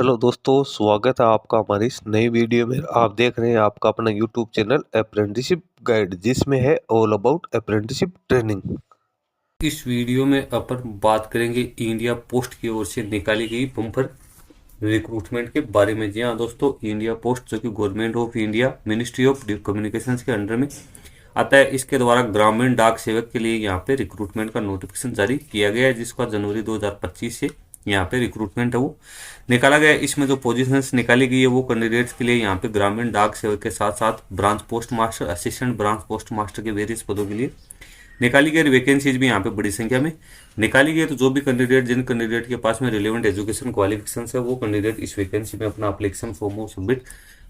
Hello दोस्तों, स्वागत है आपका हमारी इस नई वीडियो में। आप देख रहे हैं आपका अपना यूट्यूब चैनल अप्रेंटिसशिप गाइड, जिसमें है ऑल अबाउट अप्रेंटिसशिप ट्रेनिंग। इस वीडियो में अपन बात करेंगे इंडिया पोस्ट की ओर से निकाली गई बम्पर रिक्रूटमेंट के बारे में। जी हाँ दोस्तों, इंडिया पोस्ट जो कि government of India ministry of communications के अंडर में आता है, इसके द्वारा ग्रामीण डाक सेवक के लिए यहाँ पे रिक्रूटमेंट का नोटिफिकेशन जारी किया गया है, जिसका जनवरी 2025 से यहाँ पे रिक्रूटमेंट है वो निकाला गया है। इसमें जो पोजीशंस निकाली गई है वो कैंडिडेट्स के लिए यहाँ पे ग्रामीण डाक सेवक के साथ साथ branch post master, assistant branch post master के वेरियस पदों के लिए निकाली गई। वैकेंसीज भी यहाँ पे बड़ी संख्या में निकाली गई। तो जो भी कैंडिडेट, जिन कैंडिडेट के पास में रिलेवेंट एजुकेशन क्वालिफिकेशन है, वो कैंडिडेट इस वैकेंसी में अपना एप्लीकेशन फॉर्म सबमिट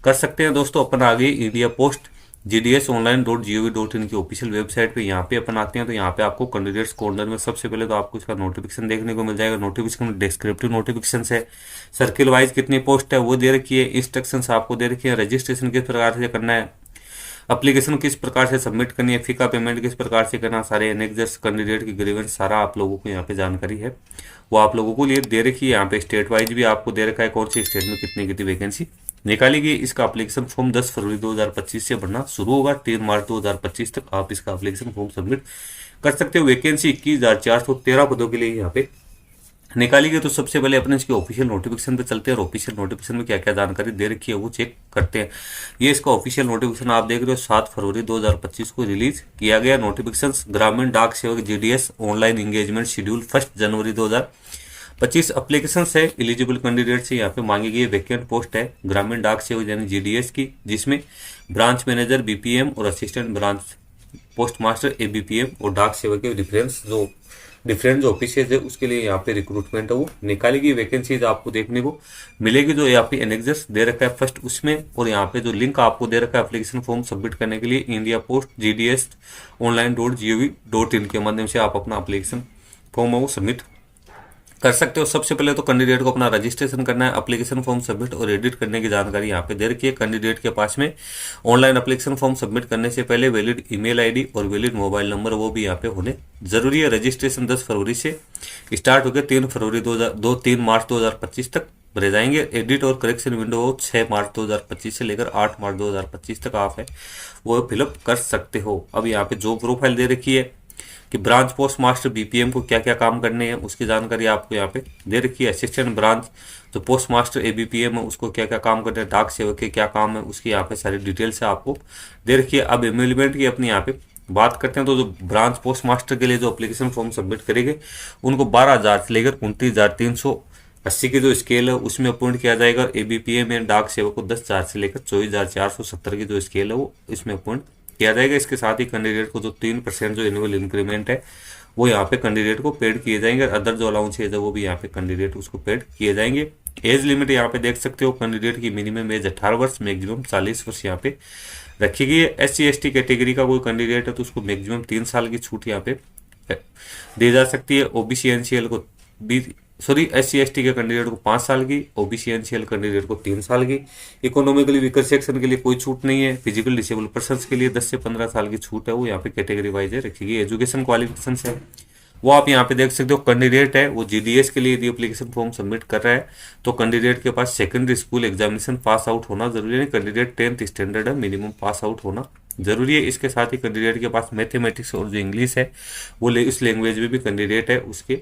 कर सकते हैं। दोस्तों, अपन आगे इंडिया पोस्ट gdsonline.gov.in की ऑफिशियल वेबसाइट पे यहाँ पे अपन आते हैं। तो यहाँ पे आपको कैंडिडेट्स कॉर्नर में सबसे पहले तो आपको इसका नोटिफिकेशन देखने को मिल जाएगा। नोटिफिकेशन में डिस्क्रिप्टिव नोटिफिकेशन है, सर्किल वाइज कितनी पोस्ट है वो दे रखी है, इंस्ट्रक्शंस आपको दे रखी है, रजिस्ट्रेशन किस प्रकार से करना है, एप्लीकेशन किस प्रकार से सबमिट करनी है, फी का पेमेंट किस प्रकार से करना, सारे एनेक्सर्स, कैंडिडेट की ग्रीवेंस, सारा आप लोगों को यहाँ पे जानकारी है वो आप लोगों को लिए दे रखी है। यहाँ पे स्टेट वाइज भी आपको दे रखा है कौन सी स्टेट में कितनी कितनी वैकेंसी निकाली गई। इसका एप्लीकेशन फॉर्म 10 फरवरी 2025 से भरना शुरू होगा। 3 मार्च 2025 तक आप इसका एप्लीकेशन फॉर्म सबमिट कर सकते हो। वैकेंसी 21,413 पदों के लिए यहाँ पे निकाली गई। तो सबसे पहले अपने इसके ऑफिशियल नोटिफिकेशन पे चलते हैं और ऑफिशियल नोटिफिकेशन में क्या क्या जानकारी दे रखी है वो चेक करते हैं। ये इसका ऑफिशियल नोटिफिकेशन आप देख रहे हो, 7 फरवरी 2025 को रिलीज किया गया। नोटिफिकेशन ग्रामीण डाक सेवक जीडीएस ऑनलाइन एंगेजमेंट शेड्यूल 1 जनवरी 2025 एप्लीकेशन है। एलिजिबल कैंडिडेट से यहाँ पे मांगी गई वैकेंट पोस्ट है ग्रामीण डाक सेवक यानी जीडीएस की, जिसमें ब्रांच मैनेजर बीपीएम और assistant branch post master ABPM और डाक सेवक के डिफरेंट जो ऑफिसेज है उसके लिए यहाँ पे रिक्रूटमेंट है वो निकाली गई। वैकेंसीज आपको देखने को मिलेगी जो यहाँ पे एनेक्सर्स दे रखा है फर्स्ट उसमें, और यहाँ पे जो लिंक आपको दे रखा है एप्लीकेशन फॉर्म सबमिट करने के लिए इंडिया पोस्ट gdsonline.gov.in के माध्यम से आप अपना एप्लीकेशन फॉर्म है वो सबमिट कर सकते हो। सबसे पहले तो कैंडिडेट को अपना रजिस्ट्रेशन करना है, एप्लीकेशन फॉर्म सबमिट और एडिट करने की जानकारी यहाँ पे दे रखी है। कैंडिडेट के पास में ऑनलाइन एप्लीकेशन फॉर्म सबमिट करने से पहले वैलिड ईमेल आईडी और वैलिड मोबाइल नंबर वो भी यहाँ पे होने जरूरी है। रजिस्ट्रेशन 10 फरवरी से स्टार्ट होकर 3 मार्च 2025 तक भरे जाएंगे। एडिट और करेक्शन विंडो 6 मार्च 2025 से लेकर 8 मार्च 2025 तक आप है वो फिलअप कर सकते हो। अब यहाँ पे जॉब प्रोफाइल दे रखी है कि ब्रांच पोस्ट मास्टर बीपीएम को क्या क्या काम करने हैं उसकी जानकारी आपको यहाँ पे दे रखी है। असिस्टेंट ब्रांच जो पोस्ट मास्टर एबीपीएम है उसको क्या क्या काम करने हैं, डाक सेवक के क्या काम है उसकी यहाँ पे सारी डिटेल्स है आपको दे रखी है। अब एम्प्लॉयमेंट की अपनी यहाँ पे बात करते हैं। तो जो ब्रांच पोस्ट मास्टर के लिए जो एप्लीकेशन फॉर्म सबमिट करेंगे उनको 12,000 से लेकर 29,380 की जो स्केल है उसमें अपॉइंट किया जाएगा। एबीपीएम एंड डाक सेवक को 10,000 से लेकर 24,470 की जो स्केल है वो इसमें अपॉइंट किया जाएगा। इसके साथ ही कैंडिडेट को जो 3% जो एनुअल इंक्रीमेंट है वो यहाँ पे कैंडिडेट को पेड किए जाएंगे। अदर जो अलाउंसेज है वो भी यहाँ पे कैंडिडेट उसको पेड किए जाएंगे। एज लिमिट यहाँ पे देख सकते हो, कैंडिडेट की मिनिमम एज 18 वर्ष, मैक्सिमम 40 वर्ष यहाँ पे रखी गई है। SC/ST कैटेगरी का कोई कैंडिडेट है तो उसको मैक्सिमम 3 साल की छूट यहाँ पे दी जा सकती है। ओबीसी एनसीएल को SC/ST के कैंडिडेट को 5 साल की, ओबीसी एनसीएल कैंडिडेट को 3 साल की। इकोनॉमिकली वीकर सेक्शन के लिए कोई छूट नहीं है। फिजिकल डिसेबल पर्सन के लिए 10 से 15 साल की छूट है वो यहाँ पे कैटेगरी वाइज है रखी गई। एजुकेशन क्वालिफिकेशन है वो आप यहाँ पे देख सकते हो। कैंडिडेट है वो जीडीएस के लिए यदि एप्लीकेशन फॉर्म सबमिट कर रहा है तो कैंडिडेट के पास secondary school examination pass out होना जरूरी है। कैंडिडेट 10th स्टैंडर्ड है, मिनिमम पास आउट होना जरूरी है। इसके साथ ही कैंडिडेट के पास मैथमेटिक्स और जो इंग्लिश है वो इस लैंग्वेज में भी कैंडिडेट है उसके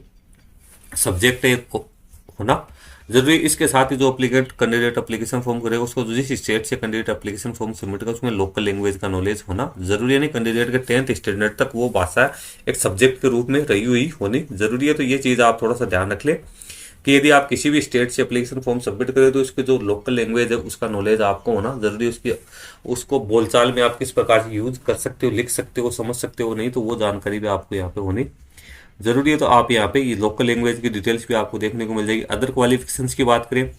सब्जेक्ट होना जरूरी। इसके साथ ही जो एप्लीकेंट कैंडिडेट एप्लीकेशन फॉर्म करेगा उसको जिस स्टेट से कैंडिडेट एप्लीकेशन फॉर्म सबमिट करेगा उसमें लोकल लैंग्वेज का नॉलेज होना जरूरी है। नहीं, कैंडिडेट के 10th स्टैंडर्ड तक वो भाषा एक सब्जेक्ट के रूप में रही हुई होनी जरूरी है। तो ये चीज़ आप थोड़ा सा ध्यान रख लें कि यदि आप किसी भी स्टेट से एप्लीकेशन फॉर्म सबमिट करें तो उसकी जो लोकल लैंग्वेज है उसका नॉलेज आपको होना जरूरी है। उसको बोलचाल में आप किस प्रकार से यूज कर सकते हो, लिख सकते हो, समझ सकते हो, नहीं तो वो जानकारी भी आपको यहाँ पे होनी जरूरी है। तो आप यहाँ पे ये लोकल लैंग्वेज की डिटेल्स भी आपको देखने को मिल जाएगी। अदर क्वालिफिकेशंस की बात करें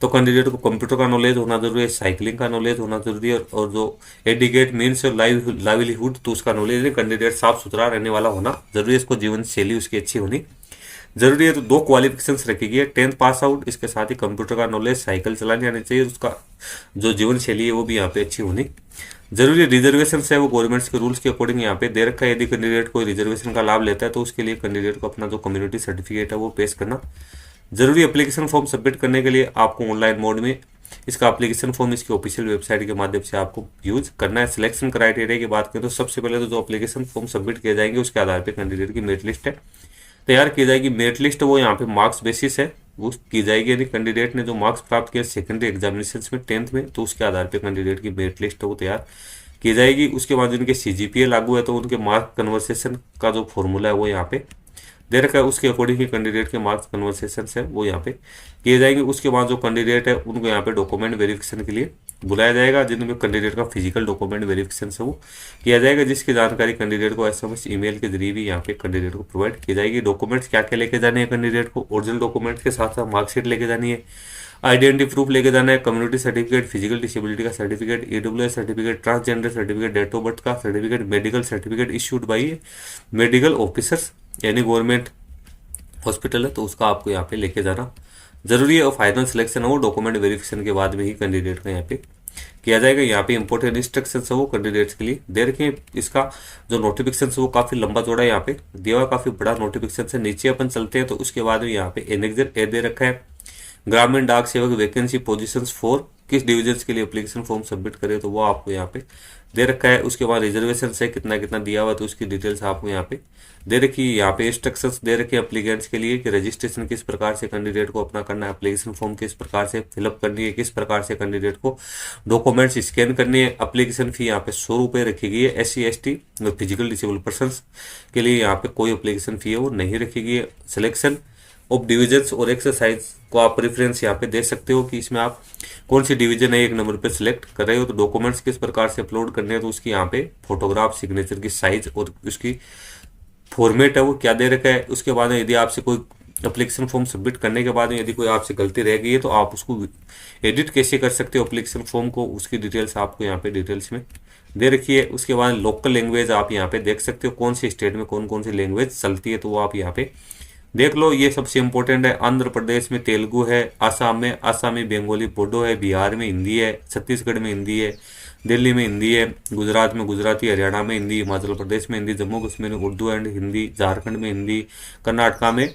तो कैंडिडेट को कंप्यूटर का नॉलेज होना जरूरी है, साइकिलिंग का नॉलेज होना जरूरी है, और जो एडिकेट मीन्स और लाइवलीहुड तो उसका नॉलेज है। कैंडिडेट साफ सुथरा रहने वाला होना जरूरी है, इसको जीवन शैली उसकी अच्छी होनी जरूरी है। तो 2 क्वालिफिकेशंस रखी गई है, 10th पास आउट, इसके साथ ही कंप्यूटर का नॉलेज, साइकिल चलाने आनी चाहिए, उसका जो जीवन शैली है वो भी यहाँ पे अच्छी होनी जरूरी। रिजर्वेशन है वो गवर्नमेंट्स के रूल्स के अकॉर्डिंग यहाँ पे दे रखा है। यदि कैंडिडेट कोई रिजर्वेशन का लाभ लेता है तो उसके लिए कैंडिडेट को अपना जो कम्युनिटी सर्टिफिकेट है वो पेश करना जरूरी एप्लीकेशन फॉर्म सबमिट करने के लिए आपको ऑनलाइन मोड में इसका एप्लीकेशन फॉर्म इसकी ऑफिशियल वेबसाइट के माध्यम से आपको यूज करना है। सिलेक्शन क्राइटेरिया की बात करें तो सबसे पहले तो जो एप्लीकेशन फॉर्म सबमिट किए जाएंगे उसके आधार पर कैंडिडेट की मेरिट लिस्ट है तैयार की जाएगी। मेरिट लिस्ट वो यहाँ पे मार्क्स बेसिस है वो की जाएगी, यानी कैंडिडेट ने जो मार्क्स प्राप्त किया सेकेंडरी एग्जामिनेशन में 10th में, तो उसके आधार पर कैंडिडेट की मेरिट लिस्ट है वो तैयार की जाएगी। उसके बाद जिनके CGPA लागू है तो उनके मार्क कन्वर्सेशन का जो फॉर्मूला है वो यहाँ पे दे रखा है, उसके अकॉर्डिंग ही कैंडिडेट के मार्क्स कन्वर्सेशन है वो यहाँ पे किए जाएंगे। उसके बाद जो कैंडिडेट है उनको यहाँ पे डॉक्यूमेंट वेरिफिकेशन के लिए बुलाया जाएगा, जिनमें कैंडिडेट का फिजिकल डॉक्यूमेंट वेरिफिकेशन है वो किया जाएगा, जिसकी जानकारी कैंडिडेट को SMS ईमेल के जरिए भी यहाँ पे कैंडिडेट को प्रोवाइड की जाएगी। डॉक्यूमेंट्स क्या क्या लेके जाने हैं कैंडिडेट को, ओरिजिनल डॉक्यूमेंट्स के साथ साथ मार्कशीट लेके जानी है, आइडेंटिटी प्रूफ लेके जाना है, कम्युनिटी सर्टिफिकेट, फिजिकल डिसेबिलिटी का certificate, EWS certificate, transgender certificate, date of birth का certificate, medical certificate issued by medical officers यानी गवर्नमेंट हॉस्पिटल है तो उसका आपको यहाँ पे लेके जाना जरूरी है। और फाइनल सिलेक्शन है वो डॉक्यूमेंट वेरिफिकेशन के बाद में ही कैंडिडेट का यहाँ पे किया जाएगा। यहाँ पे इंपॉर्टेंट इंस्ट्रक्शन है वो कैंडिडेट्स के लिए दे रखे हैं। इसका जो नोटिफिकेशन है वो काफी लंबा चौड़ा यहाँ पे दिया हुआ, काफी बड़ा नोटिफिकेशन है। नीचे अपन चलते हैं तो उसके बाद में यहाँ पे एनेक्सर ए दे रखा है, ग्रामीण डाक सेवक वैकेंसी पोजीशंस 4 किस डिवीजन के लिए एप्लीकेशन फॉर्म सबमिट करें तो वो आपको यहाँ पे दे रखा है। उसके बाद रिजर्वेशन से कितना कितना दिया हुआ तो उसकी डिटेल्स आपको यहाँ पे दे रखी है। यहाँ पे इंस्ट्रक्शंस दे रखे हैं एप्लीकेंट्स के लिए कि रजिस्ट्रेशन किस प्रकार से कैंडिडेट को अपना करना है, एप्लीकेशन फॉर्म किस प्रकार से फिलअप करनी है, किस प्रकार से कैंडिडेट को डॉक्यूमेंट्स स्कैन करनी है। एप्लीकेशन फी यहाँ पे 100 रुपये रखी गई है। SC ST और फिजिकल डिसेबल पर्सन के लिए यहाँ पे कोई एप्लीकेशन फी है वो नहीं रखी गई है। सिलेक्शन ऑफ डिविजन्स और एक्सरसाइज को आप प्रेफरेंस यहाँ पे दे सकते हो कि इसमें आप कौन सी डिवीजन है 1 नंबर पे सिलेक्ट कर रहे हो। तो डॉक्यूमेंट्स किस प्रकार से अपलोड करने हैं तो उसकी यहाँ पे फोटोग्राफ, सिग्नेचर की साइज और उसकी फॉर्मेट है वो क्या दे रखा है। उसके बाद यदि आपसे कोई एप्लीकेशन फॉर्म सबमिट करने के बाद में यदि कोई आपसे गलती रह गई है तो आप उसको एडिट कैसे कर सकते हो एप्लीकेशन फॉर्म को, उसकी डिटेल्स आपको यहाँ पे डिटेल्स में दे रखी है। उसके बाद लोकल लैंग्वेज आप यहाँ पे देख सकते हो कौन सी स्टेट में कौन कौन सी लैंग्वेज चलती है तो वो आप यहाँ पे देख लो। ये सबसे इंपॉर्टेंट है। आंध्र प्रदेश में तेलुगु है, आसाम में आसामी बंगाली बोडो है, बिहार में हिंदी है, छत्तीसगढ़ में हिंदी है, दिल्ली में हिंदी है, गुजरात में गुजराती, हरियाणा में हिंदी, हिमाचल प्रदेश में हिंदी, जम्मू कश्मीर में उर्दू एंड हिंदी, झारखंड में हिंदी, कर्नाटका में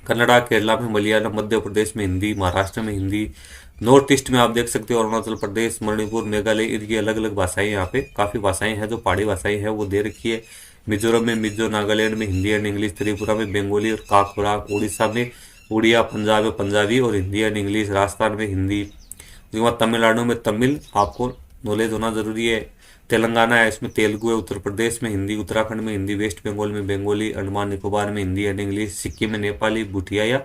कन्नड़ा, केरला में मलयालम, मध्य प्रदेश में हिंदी, महाराष्ट्र में हिंदी, नॉर्थ ईस्ट में आप देख सकते हो अरुणाचल प्रदेश, मणिपुर, मेघालय, इनकी अलग अलग भाषाएं यहाँ पे काफ़ी भाषाएं हैं जो पहाड़ी भाषाएं हैं वो दे रखी है। मिजोरम में मिजो, नागालैंड में हिंदी एंड इंग्लिश, त्रिपुरा में बंगाली और काकबरा, उड़ीसा में उड़िया, पंजाब में पंजाबी और हिंदी एंड इंग्लिश, राजस्थान में हिंदी। उसके बाद तमिलनाडु में तमिल आपको नॉलेज होना जरूरी है। तेलंगाना है इसमें तेलुगु है, उत्तर प्रदेश में हिंदी, उत्तराखंड में हिंदी, वेस्ट बंगाल में बंगाली, अंडमान निकोबार में हिंदी एंड इंग्लिश, सिक्किम में नेपाली, भूटिया या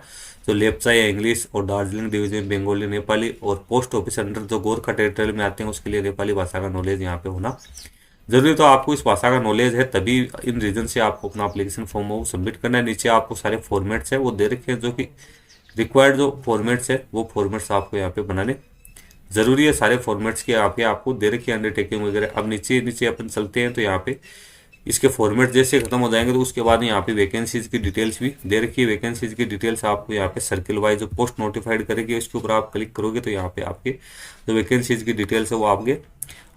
जो लेप्चा या इंग्लिश और दार्जिलिंग डिवीजन में बंगाली नेपाली और पोस्ट ऑफिस अंडर जो गोरखा टेरिटोरियल में आते हैं उसके लिए नेपाली भाषा का नॉलेज यहाँ पे होना जरूरी। तो आपको इस भाषा का नॉलेज है तभी इन रीजन से आपको अपना एप्लीकेशन फॉर्म वो सबमिट करना है। नीचे आपको सारे फॉर्मेट्स है वो दे रखे हैं जो कि रिक्वायर्ड जो फॉर्मेट्स है वो फॉर्मेट्स आपको यहाँ पे बनाने जरूरी है। सारे फॉर्मेट्स के आपको दे रखी है अंडरटेकिंग वगैरह। अब नीचे नीचे अपन चलते हैं तो यहाँ पे इसके फॉर्मेट जैसे खत्म हो जाएंगे तो उसके बाद यहाँ पे वैकेंसीज की डिटेल्स भी दे रखी है। वैकेंसीज की डिटेल्स आपको यहाँ पे सर्किल वाइज जो पोस्ट नोटिफाइड करेगी उसके ऊपर आप क्लिक करोगे तो यहाँ पे आपके जो वैकेंसीज की डिटेल्स है वो आपके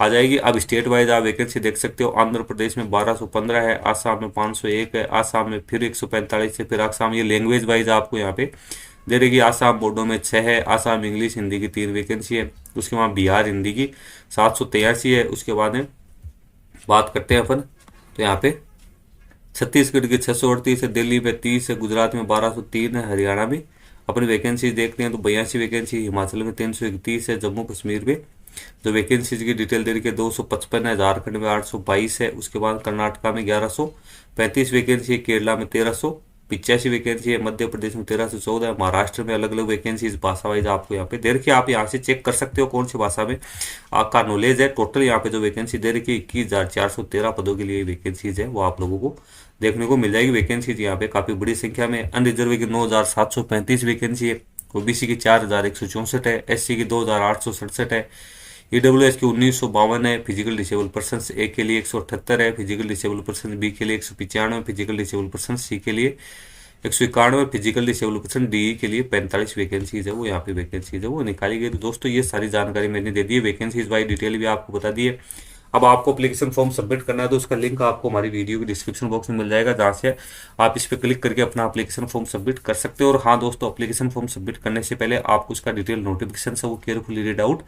आ जाएगी। अब स्टेट वाइज आप वैकेंसी देख सकते हो। आंध्र प्रदेश में 1215 है, आसाम में 501 है, आसाम में फिर 145 है, फिर आसाम ये लैंग्वेज वाइज आपको यहाँ पे दे देगी। आसाम बोडो में 6 है, आसाम इंग्लिश हिंदी की 3 वैकेंसी है। उसके बाद बिहार हिंदी की 783 है। उसके बाद में बात करते हैं अपन तो यहाँ पे छत्तीसगढ़ की 638 है, दिल्ली में 30 है, गुजरात में 1203 है, हरियाणा में अपनी वैकेंसी देखते हैं तो 82 वैकेंसी, हिमाचल में 331 है, जम्मू कश्मीर में जो वैकेंसीज की डिटेल दे रही है 255 है, झारखंड में 822 है। उसके बाद कर्नाटका में 1135 वैकेंसी है, केरला में 1385 वैकेंसी है, मध्य प्रदेश में 1314 है, महाराष्ट्र में अलग अलग वैकेंसीज भाषा वाइज आपको यहाँ पे दे रखी है। आप यहाँ से चेक कर सकते हो कौन सी भाषा में आपका नॉलेज है। टोटल यहाँ पे जो वैकेंसी दे रखी है 21,413 पदों के लिए वैकेंसीज है वो आप लोगों को देखने को मिल जाएगी। वैकेंसीज यहाँ पे काफी बड़ी संख्या में। अनरिजर्व की 9,735 वैकेंसी है, ओबीसी की 4,164 है, SC की 2,867 है, EWS की 1952 है, फिजिकल डिसेबल पर्सन ए के लिए 178 है, फिजिकल डिसेबल पर्सन बी के लिए 195, फिजिकल डिसेबल पर्सन सी के लिए 191, फिजिकल डिसेबल पर्सन डी के लिए 45 वैकेंसीज है वो यहाँ पे वैकेंसीज है वो निकाली गई। तो दोस्तों ये सारी जानकारी मैंने दे दी है, वैकेंसीज वाई डिटेल भी आपको बता दी है। अब आपको एप्लीकेशन फॉर्म सबमिट करना है तो उसका लिंक आपको हमारी वीडियो की डिस्क्रिप्शन बॉक्स में मिल जाएगा, जहाँ से आप इस पर क्लिक करके अपना एप्लीकेशन फॉर्म सबमिट कर सकते हो। और हाँ दोस्तों, एप्लीकेशन फॉर्म सबमिट करने से पहले आपको उसका डिटेल नोटिफिकेशन है वो केयरफुली रीड आउट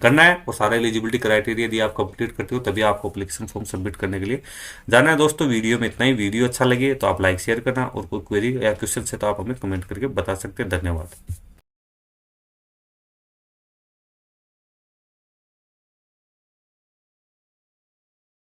करना है, और सारा एलिजिबिलिटी क्राइटेरिया यदि आप कंप्लीट करते हो तभी आपको एप्लीकेशन फॉर्म सबमिट करने के लिए जाना है। दोस्तों वीडियो में इतना ही। वीडियो अच्छा लगे तो आप लाइक शेयर करना, और कोई क्वेरी या क्वेश्चन है तो आप हमें कमेंट करके बता सकते हैं। धन्यवाद।